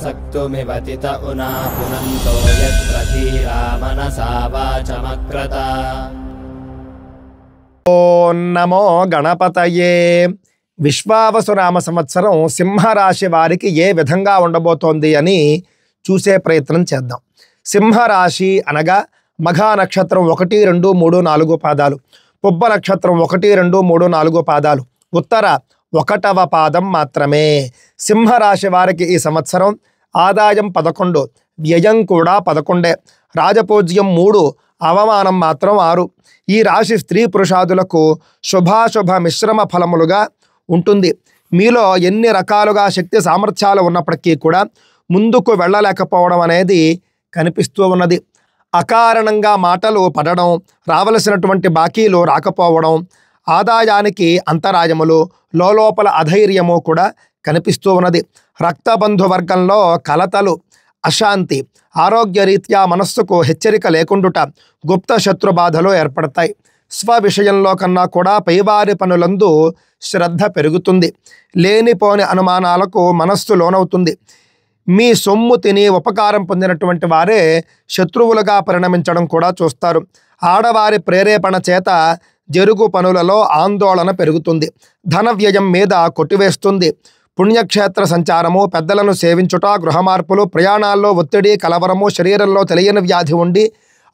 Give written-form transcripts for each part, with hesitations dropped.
सक्तुमिवतित उना पुनन्तो यत्र धीरा मनसा वाचमक्रत। ఓం నమో గణపతయే. విశ్వావసునామ సంవత్సరం సింహరాశి వారికి ఏ విధంగా ఉండబోతోంది అని చూసే ప్రయత్నం చేద్దాం. సింహరాశి అనగా మఘా నక్షత్రం 1, 2, 3, 4 పాదాలు, పుబ్బ నక్షత్రం 1, 2, 3, 4 పాదాలు, ఉత్తర 1వ పాదం మాత్రమే. సింహరాశి వారికి ఈ సంవత్సరం ఆదాయం 11, వ్యయం కూడా 11, రాజపూజ్యం 3, అవమానం మాత్రం 6. ఈ రాశి స్త్రీ పురుషాదులకు శుభాశుభ మిశ్రమ ఫలములుగా ఉంటుంది. మీలో ఎన్ని రకాలుగా శక్తి సామర్థ్యాలు ఉన్నప్పటికీ కూడా ముందుకు వెళ్ళలేకపోవడం అనేది కనిపిస్తూ ఉన్నది. అకారణంగా మాటలు పడడం, రావలసినటువంటి బాకీలు రాకపోవడం, ఆదాయానికి అంతరాయములు, లోపల అధైర్యము కూడా కనిపిస్తూ ఉన్నది. రక్తబంధువర్గంలో కలతలు, అశాంతి, ఆరోగ్యరీత్యా మనస్సుకు హెచ్చరిక లేకుండుట, గుప్త శత్రు బాధలు ఏర్పడతాయి. స్వ విషయంలో కన్నా కూడా పైవారి పనులందు శ్రద్ధ పెరుగుతుంది. లేనిపోని అనుమానాలకు మనస్సు లోనవుతుంది. మీ సొమ్ము తిని ఉపకారం పొందినటువంటి వారే శత్రువులుగా పరిణమించడం కూడా చూస్తారు. ఆడవారి ప్రేరేపణ చేత జరుగు పనులలో ఆందోళన పెరుగుతుంది. ధన వ్యయం మీద కొట్టివేస్తుంది. పుణ్యక్షేత్ర సంచారము, పెద్దలను సేవించుట, గృహ మార్పులు, ప్రయాణాల్లో ఒత్తిడి, కలవరము, శరీరంలో తెలియని వ్యాధి ఉండి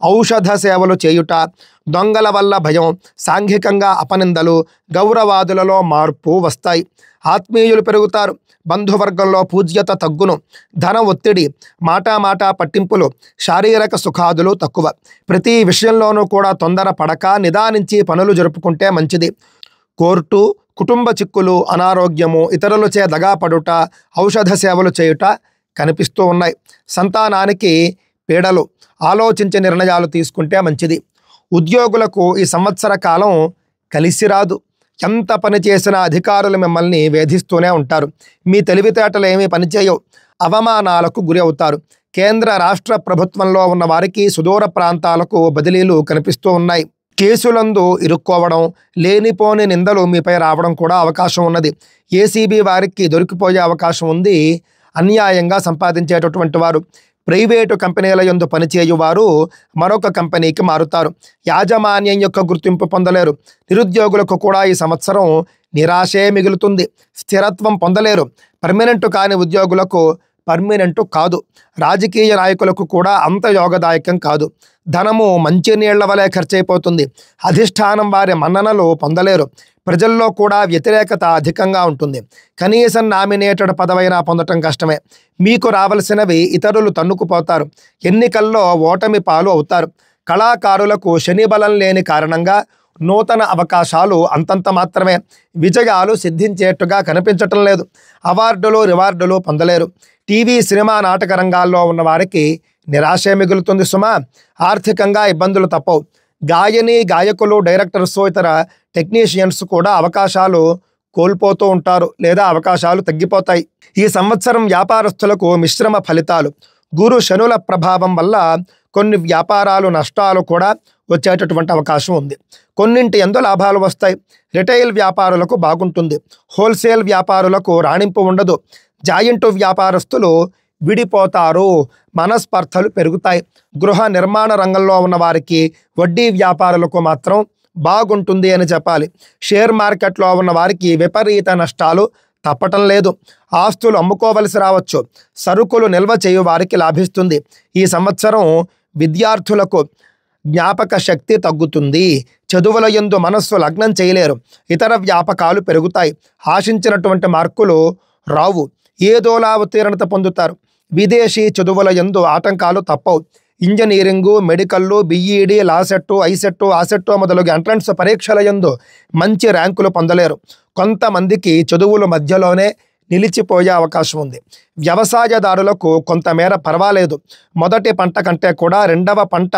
ఔషధ సేవలు చేయుట, దొంగల వల్ల భయం, సాంఘికంగా అపనిందలు, గౌరవాదులలో మార్పు వస్తాయి. ఆత్మీయులు పెరుగుతారు. బంధువర్గంలో పూజ్యత తగ్గును. ధన ఒత్తిడి, మాటా పట్టింపులు, శారీరక సుఖాదులు తక్కువ. ప్రతి విషయంలోనూ కూడా తొందర పడక నిదానించి పనులు జరుపుకుంటే మంచిది. కోర్టు, కుటుంబ చిక్కులు, అనారోగ్యము, ఇతరులచే దగాపడుట, ఔషధ సేవలు చేయుట కనిపిస్తూ ఉన్నాయి. సంతానానికి పీడలు, ఆలోచించి నిర్ణయాలు తీసుకుంటే మంచిది. ఉద్యోగులకు ఈ సంవత్సర కాలం కలిసి రాదు. ఎంత పని చేసినా అధికారులు మిమ్మల్ని వేధిస్తూనే ఉంటారు. మీ తెలివితేటలు ఏమీ పనిచేయవు. అవమానాలకు గురి అవుతారు. కేంద్ర రాష్ట్ర ప్రభుత్వంలో ఉన్న వారికి సుదూర ప్రాంతాలకు బదిలీలు కనిపిస్తూ ఉన్నాయి. కేసులందు ఇరుక్కోవడం, లేనిపోని నిందలు మీపై రావడం కూడా అవకాశం ఉన్నది. ఏసీబీ వారికి దొరికిపోయే అవకాశం ఉంది. అన్యాయంగా సంపాదించేటటువంటి వారు ప్రైవేటు కంపెనీల యందు పనిచేయువారు మరొక కంపెనీకి మారుతారు. యాజమాన్యం యొక్క గుర్తింపు పొందలేరు. నిరుద్యోగులకు కూడా ఈ సంవత్సరం నిరాశే మిగులుతుంది. స్థిరత్వం పొందలేరు. పర్మనెంట్ కాని ఉద్యోగులకు పర్మనెంట్ కాదు. రాజకీయ నాయకులకు కూడా అంత యోగదాయకం కాదు. ధనము మంచినీళ్ల వలె ఖర్చయిపోతుంది. అధిష్టానం వారి మన్ననలు పొందలేరు. ప్రజల్లో కూడా వ్యతిరేకత అధికంగా ఉంటుంది. కనీసం నామినేటెడ్ పదవైనా పొందటం కష్టమే. మీకు రావలసినవి ఇతరులు తన్నుకుపోతారు. ఎన్నికల్లో ఓటమి పాలు అవుతారు. కళాకారులకు శని బలం లేని కారణంగా నూతన అవకాశాలు అంతంత మాత్రమే. విజయాలు సిద్ధించేట్టుగా కనిపించటం లేదు. అవార్డులు, రివార్డులు పొందలేరు. టీవీ, సినిమా, నాటక రంగాల్లో ఉన్న వారికి నిరాశే మిగులుతుంది సుమా. ఆర్థికంగా ఇబ్బందులు తప్పవు. గాయని, గాయకులు, డైరెక్టర్స్, ఇతర టెక్నీషియన్స్ కూడా అవకాశాలు కోల్పోతూ ఉంటారు లేదా అవకాశాలు తగ్గిపోతాయి. ఈ సంవత్సరం వ్యాపారస్తులకు మిశ్రమ ఫలితాలు. గురు శనుల ప్రభావం వల్ల కొన్ని వ్యాపారాలు నష్టాలు కూడా వచ్చేటటువంటి అవకాశం ఉంది. కొన్నింటి యందు లాభాలు వస్తాయి. రిటైల్ వ్యాపారులకు బాగుంటుంది. హోల్సేల్ వ్యాపారులకు రాణింపు ఉండదు. జాయింట్ వ్యాపారస్తులు విడిపోతారు. మనస్పర్ధలు పెరుగుతాయి. గృహ నిర్మాణ రంగంలో ఉన్న వారికి, వడ్డీ వ్యాపారులకు మాత్రం బాగుంటుంది అని చెప్పాలి. షేర్ మార్కెట్లో ఉన్న వారికి విపరీత నష్టాలు తప్పటం లేదు. ఆస్తులు అమ్ముకోవలసి రావచ్చు. సరుకులు నిల్వ చేయు వారికి లాభిస్తుంది. ఈ సంవత్సరం విద్యార్థులకు జ్ఞాపక శక్తి తగ్గుతుంది. చదువుల యందు మనస్సు లగ్నం చేయలేరు. ఇతర వ్యాపకాలు పెరుగుతాయి. ఆశించినటువంటి మార్కులు రావు. ఏదోలా ఉత్తీర్ణత పొందుతారు. విదేశీ చదువుల యందు ఆటంకాలు తప్పవు. ఇంజనీరింగు, మెడికల్లు, బిఈడి, లాసెట్టు, ఐసెట్టు, ఆసెట్టు మొదలగు ఎంట్రన్స్ పరీక్షల యందు మంచి ర్యాంకులు పొందలేరు. కొంతమందికి చదువుల మధ్యలోనే నిలిచిపోయే అవకాశం ఉంది. వ్యవసాయదారులకు కొంతమేర పర్వాలేదు. మొదటి పంట కంటే కూడా రెండవ పంట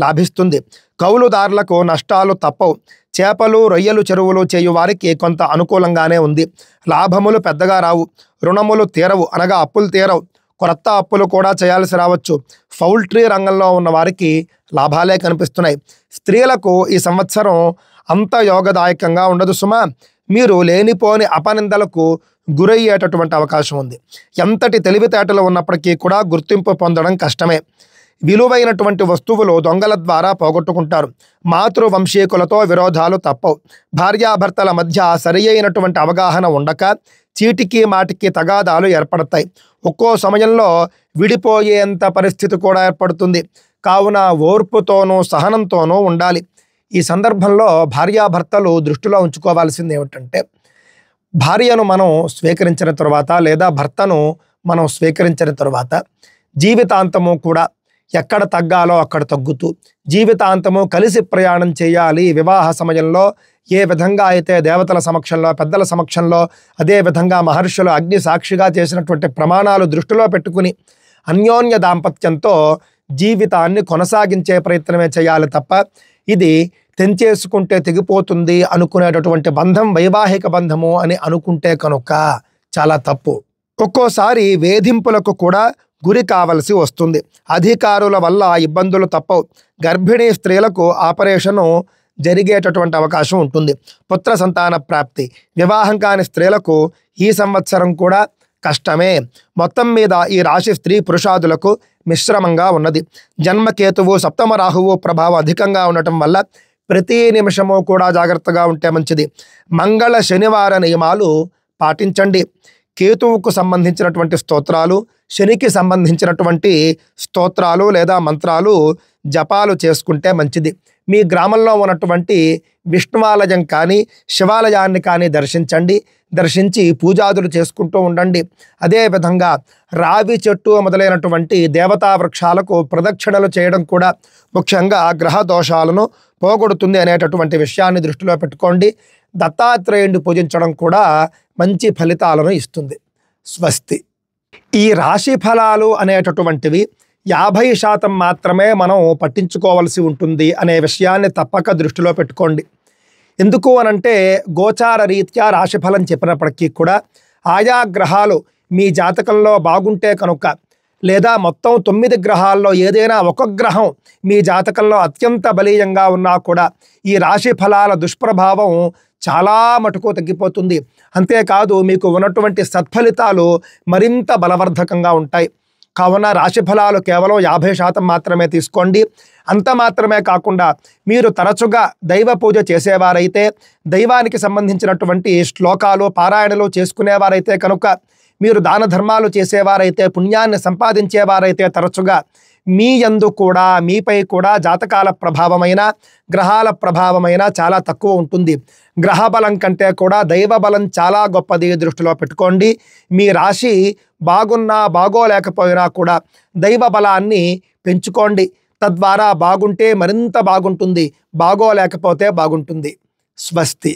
లాభిస్తుంది. కౌలుదారులకు నష్టాలు తప్పవు. చేపలు, రొయ్యలు చెరువులు చేయు వారికి కొంత అనుకూలంగానే ఉంది. లాభములు పెద్దగా రావు. రుణములు తీరవు, అనగా అప్పులు తీరవు. కొత్త అప్పులు కూడా చేయాల్సి రావచ్చు. పౌల్ట్రీ రంగంలో ఉన్న వారికి లాభాలే కనిపిస్తున్నాయి. స్త్రీలకు ఈ సంవత్సరం అంత యోగదాయకంగా ఉండదు సుమా. మీరు లేనిపోని అపనిందలకు గురయ్యేటటువంటి అవకాశం ఉంది. ఎంతటి తెలివితేటలు ఉన్నప్పటికీ కూడా గుర్తింపు పొందడం కష్టమే. విలువైనటువంటి వస్తువులు దొంగల ద్వారా పోగొట్టుకుంటారు. మాతృవంశీకులతో విరోధాలు తప్పవు. భార్యాభర్తల మధ్య సరి అయినటువంటి అవగాహన ఉండక చీటికి మాటికి తగాదాలు ఏర్పడతాయి. ఒక్కో సమయంలో విడిపోయేంత పరిస్థితి కూడా ఏర్పడుతుంది. కావున ఓర్పుతోనూ సహనంతోనూ ఉండాలి. ఈ సందర్భంలో భార్యాభర్తలు దృష్టిలో ఉంచుకోవాల్సింది ఏమిటంటే, భార్యను మనం స్వీకరించిన తరువాత లేదా భర్తను మనం స్వీకరించిన తరువాత జీవితాంతము కూడా ఎక్కడ తగ్గాలో అక్కడ తగ్గుతూ జీవితాంతము కలిసి ప్రయాణం చేయాలి. వివాహ సమయంలో ఏ విధంగా అయితే దేవతల సమక్షంలో, పెద్దల సమక్షంలో, అదేవిధంగా మహర్షులు అగ్ని సాక్షిగా చేసినటువంటి ప్రమాణాలు దృష్టిలో పెట్టుకుని అన్యోన్య దాంపత్యంతో జీవితాన్ని కొనసాగించే ప్రయత్నమే చేయాలి తప్ప ఇది తెంచేసుకుంటే తెగిపోతుంది అనుకునేటటువంటి బంధం వైవాహిక బంధము అని అనుకుంటే కనుక చాలా తప్పు. ఒక్కోసారి వేధింపులకు కూడా గురి కావలసి వస్తుంది. అధికారుల వల్ల ఇబ్బందులు తప్పవు. గర్భిణీ స్త్రీలకు ఆపరేషను జరిగేటటువంటి అవకాశం ఉంటుంది. పుత్ర సంతాన ప్రాప్తి. వివాహం కాని స్త్రీలకు ఈ సంవత్సరం కూడా కష్టమే. మొత్తం మీద ఈ రాశి స్త్రీ పురుషాదులకు మిశ్రమంగా ఉన్నది. జన్మకేతువు సప్తమ రాహువు ప్రభావం అధికంగా ఉండటం వల్ల ప్రతి నిమిషము కూడా జాగ్రత్తగా ఉంటే మంచిది. మంగళ శనివార నియమాలు పాటించండి. కేతువుకు సంబంధించినటువంటి స్తోత్రాలు, శనికి సంబంధించినటువంటి స్తోత్రాలు లేదా మంత్రాలు జపాలు చేసుకుంటే మంచిది. మీ గ్రామంలో ఉన్నటువంటి విష్ణువాలయం కానీ శివాలయాన్ని కానీ దర్శించి పూజాదులు చేసుకుంటూ ఉండండి. అదేవిధంగా రావి చెట్టు మొదలైనటువంటి దేవతా వృక్షాలకు ప్రదక్షిణలు చేయడం కూడా ముఖ్యంగా గ్రహ దోషాలను పోగొడుతుంది అనేటటువంటి విషయాన్ని దృష్టిలో పెట్టుకోండి. దత్తాత్రేయుడిని పూజించడం కూడా మంచి ఫలితాలను ఇస్తుంది. స్వస్తి. ఈ రాశి ఫలాలు అనేటటువంటివి 50% మాత్రమే మనం పట్టించుకోవాల్సి ఉంటుంది అనే విషయాన్ని తప్పక దృష్టిలో పెట్టుకోండి. ఎందుకు అనంటే గోచార రీత్యా రాశిఫలం చెప్పినప్పటికీ కూడా ఆయా గ్రహాలు మీ జాతకంలో బాగుంటే కనుక లేదా మొత్తం 9 గ్రహాల్లో ఏదైనా ఒక గ్రహం మీ జాతకంలో అత్యంత బలీయంగా ఉన్నా కూడా ఈ రాశి ఫలాల దుష్ప్రభావం చాలా మటుకు తగ్గిపోతుంది. అంతేకాదు మీకు ఉన్నటువంటి సత్ఫలితాలు మరింత బలవర్ధకంగా ఉంటాయి. కావున రాశి ఫలాలు కేవలం 50% మాత్రమే తీసుకోండి. అంత మాత్రమే కాకుండా మీరు తరచుగా దైవ పూజ చేసేవారైతే, దైవానికి సంబంధించినటువంటి శ్లోకాలు పారాయణలు చేసుకునేవారైతే కనుక, మీరు దాన ధర్మాలు చేసేవారైతే, పుణ్యాన్ని సంపాదించేవారైతే తరచుగా మీ యందు కూడా మీపై కూడా జాతకాల ప్రభావమైన గ్రహాల ప్రభావమైన చాలా తక్కువ ఉంటుంది. గ్రహ బలం కంటే కూడా దైవ బలం చాలా గొప్పది దృష్టిలో పెట్టుకోండి. మీ రాశి బాగున్నా బాగోలేకపోయినా కూడా దైవ బలాన్ని పెంచుకోండి. తద్వారా బాగుంటే మరింత బాగుంటుంది, బాగోలేకపోతే బాగుంటుంది. స్వస్తి.